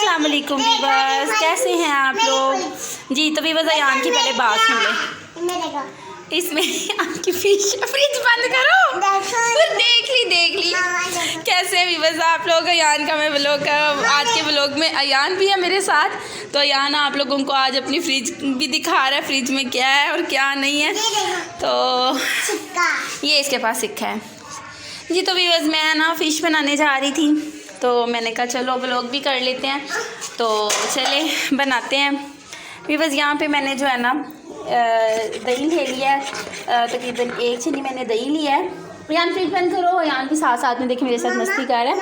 अस्सलाम वालेकुम वीवर्स, कैसे हैं आप लोग जी। तो वीवर्स अयान की पहले बात सुन ले। इसमें आपकी फिश फ्रिज बंद करो। देख ली कैसे हैं वीवर्स आप लोग। अयान का मैं व्लॉग आज के व्लॉग में अयान भी है मेरे साथ। तो अयान आप लोगों को आज अपनी फ्रिज भी दिखा रहा है, फ्रिज में क्या है और क्या नहीं है। तो ये इसके पास सिक्का है जी। तो वीवर्स मैं ना फ़िश बनाने जा रही थी, तो मैंने कहा चलो व्लॉग भी कर लेते हैं। तो चले बनाते हैं वीवर्स। यहाँ पे मैंने जो है ना दही ले लिया है, तकरीबन 1 छन्नी मैंने दही लिया है। अयान फ्रिज बंद करो। अयान भी साथ साथ में देखिए मेरे साथ मस्ती कर रहा है।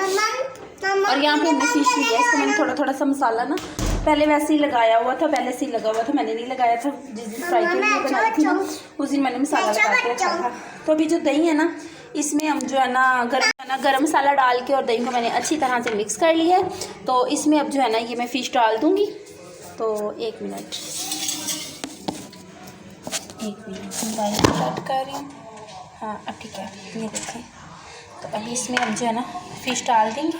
और यहाँ पे हमने फ़िश लिया है, इसको मैंने थोड़ा थोड़ा सा मसाला ना पहले वैसे ही लगाया हुआ था, पहले से ही लगा हुआ था, मैंने नहीं लगाया था। जिस दिन फ्राई के लिए बनाई थी ना उस दिन मैंने मसाला लगा के रखा था। तो अभी जो दही है ना इसमें हम जो है ना गरम मसाला डाल के और दही को मैंने अच्छी तरह से मिक्स कर लिया है। तो इसमें अब जो है ना ये मैं फ़िश डाल दूँगी। तो 1 मिनट मोबाइल स्टार्ट कर रही हूँ। हाँ अब ठीक है, ये देखें। तो अभी इसमें हम जो है ना फ़िश डाल देंगे।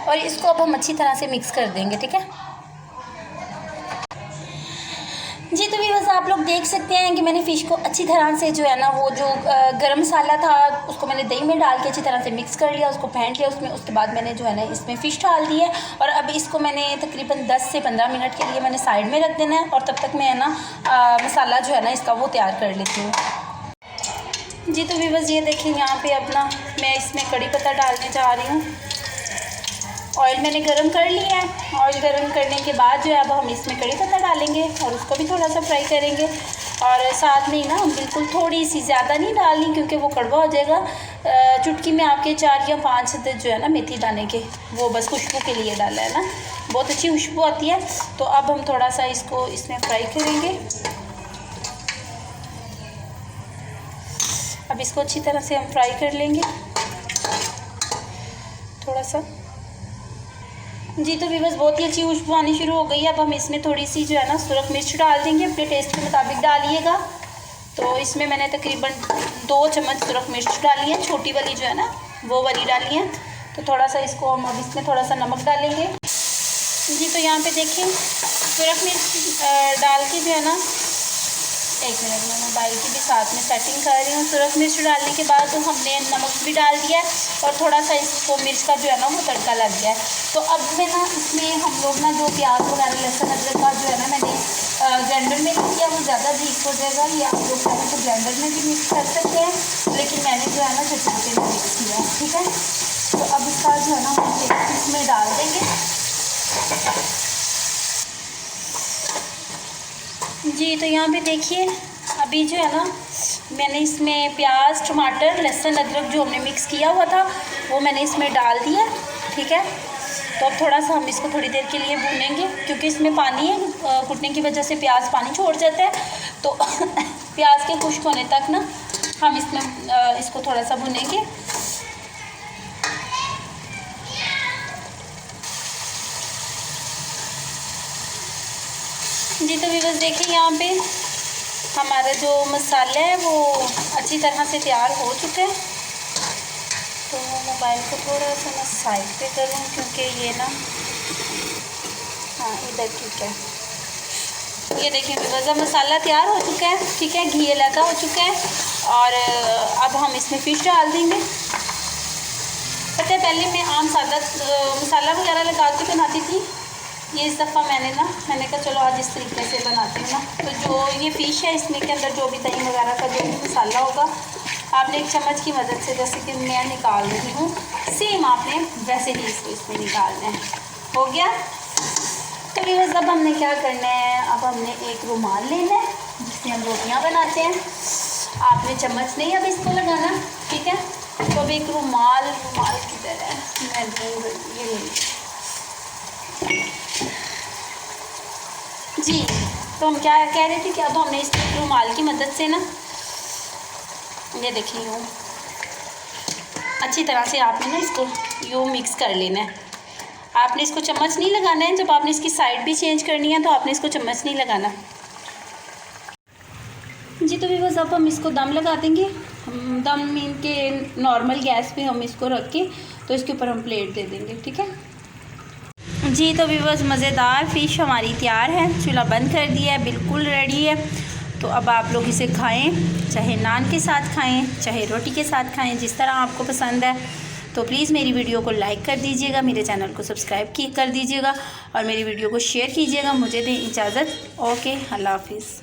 और इसको अब हम अच्छी तरह से मिक्स कर देंगे, ठीक है जी। तो भी बस आप लोग देख सकते हैं कि मैंने फ़िश को अच्छी तरह से जो है ना वो जो गरम मसाला था उसको मैंने दही में डाल के अच्छी तरह से मिक्स कर लिया, उसको फेंट लिया उसमें। उसके बाद मैंने जो है ना इसमें फ़िश डाल दी है और अब इसको मैंने तकरीबन 10 से 15 मिनट के लिए मैंने साइड में रख देना है। और तब तक मैं ना मसाला जो है ना इसका वो तैयार कर लेती हूँ जी। तो भी बस ये देखिए यहाँ पर अपना मैं इसमें कड़ी पत्ता डालने जा रही हूँ। ऑयल मैंने गरम कर लिया है। ऑयल गरम करने के बाद जो है अब हम इसमें कड़ी पत्ता डालेंगे और उसको भी थोड़ा सा फ्राई करेंगे। और साथ में ही ना बिल्कुल थोड़ी सी, ज़्यादा नहीं डालनी क्योंकि वो कड़वा हो जाएगा। चुटकी में आपके 4 या 5 जो है ना मेथी दाने के, वो बस खुशबू के लिए डाला है ना, बहुत अच्छी खुशबू आती है। तो अब हम थोड़ा सा इसको इसमें फ्राई करेंगे। अब इसको अच्छी तरह से हम फ्राई कर लेंगे थोड़ा सा जी। तो भी बस बहुत ही अच्छी खुशबू आनी शुरू हो गई है। अब हम इसमें थोड़ी सी जो है ना सुरख मिर्च डाल देंगे, अपने टेस्ट के मुताबिक डालिएगा। तो इसमें मैंने तकरीबन 2 चम्मच सुरख मिर्च डाली है, छोटी वाली जो है ना वो वाली डाली है। तो थोड़ा सा इसको हम अब इसमें थोड़ा सा नमक डालेंगे जी। तो यहाँ पे देखें सुरख मिर्च डाल के जो है ना, 1 मिनट में मोबाइल की भी साथ में सेटिंग कर रही हूँ। सुरख मिर्च डालने के बाद तो हमने नमक भी डाल दिया है और थोड़ा सा इसको मिर्च का जो है ना वो तड़का लग गया है। तो अब मैं ना इसमें हम लोग ना जो प्याज वगैरह लहसुन अदरक का जो है ना मैंने ग्राइंडर में किया, वो ज़्यादा ब्रीक हो जाएगा। ये आप लोग चाहें तो ग्राइंडर में भी मिक्स कर सकते हैं, लेकिन मैंने जो है ना चटपटे में मिक्स किया, ठीक है। तो अब इसका जो है ना हम इसमें डाल देंगे जी। तो यहाँ पे देखिए अभी जो है ना मैंने इसमें प्याज टमाटर लहसुन अदरक जो हमने मिक्स किया हुआ था वो मैंने इसमें डाल दिया, ठीक है। तो अब थोड़ा सा हम इसको थोड़ी देर के लिए भूनेंगे क्योंकि इसमें पानी है, कुटने की वजह से प्याज पानी छोड़ जाता है। तो प्याज के खुश्क होने तक ना हम इसमें इसको थोड़ा सा भूनेंगे जी। तो भी बस देखिए यहाँ पे हमारा जो मसाला है वो अच्छी तरह से तैयार हो चुका है। तो मोबाइल को थोड़ा सा मैं साइड पे करूँ क्योंकि ये ना, हाँ इधर ठीक है। ये देखिए वज़ा मसाला तैयार हो चुका है, ठीक है, घी लगा हो चुका है। और अब हम इसमें फ़िश डाल देंगे। पता है पहले मैं आम सादा मसाला वगैरह लगा के बनाती थी, ये इस दफ़ा मैंने कहा चलो आज इस तरीके से बनाती हूँ ना। तो जो ये फ़िश है इसमें के अंदर जो भी दही वगैरह का जो भी मसाला होगा आपने 1 चम्मच की मदद से, जैसे कि मैं निकाल रही हूँ, सेम आपने वैसे ही इसको इसमें निकालना है। हो गया। तो ये बस अब हमने क्या करना है, अब हमने एक रुमाल लेना है जिससे हम रोटियाँ बनाते हैं। आपने चम्मच नहीं अब इसको लगाना, ठीक है। तो अब एक रुमाल किधर है, मैं ये जी। तो हम क्या कह रहे थे कि अब हमने इस रुमाल की मदद से ना ये देखिए यूँ अच्छी तरह से आपने ना इसको यूँ मिक्स कर लेना है। आपने इसको चम्मच नहीं लगाना है, जब आपने इसकी साइड भी चेंज करनी है तो आपने इसको चम्मच नहीं लगाना। जी तो व्यूअर्स अब हम इसको दम लगा देंगे। दम इनके नॉर्मल गैस पे हम इसको रख के तो इसके ऊपर हम प्लेट दे देंगे, ठीक है जी। तो व्यूअर्स मज़ेदार फ़िश हमारी तैयार है, चूल्हा बंद कर दिया है, बिल्कुल रेडी है। तो अब आप लोग इसे खाएं, चाहे नान के साथ खाएं, चाहे रोटी के साथ खाएं, जिस तरह आपको पसंद है। तो प्लीज़ मेरी वीडियो को लाइक कर दीजिएगा, मेरे चैनल को सब्सक्राइब कर दीजिएगा और मेरी वीडियो को शेयर कीजिएगा। मुझे दें इजाज़त। ओके, अल्लाह हाफिज़।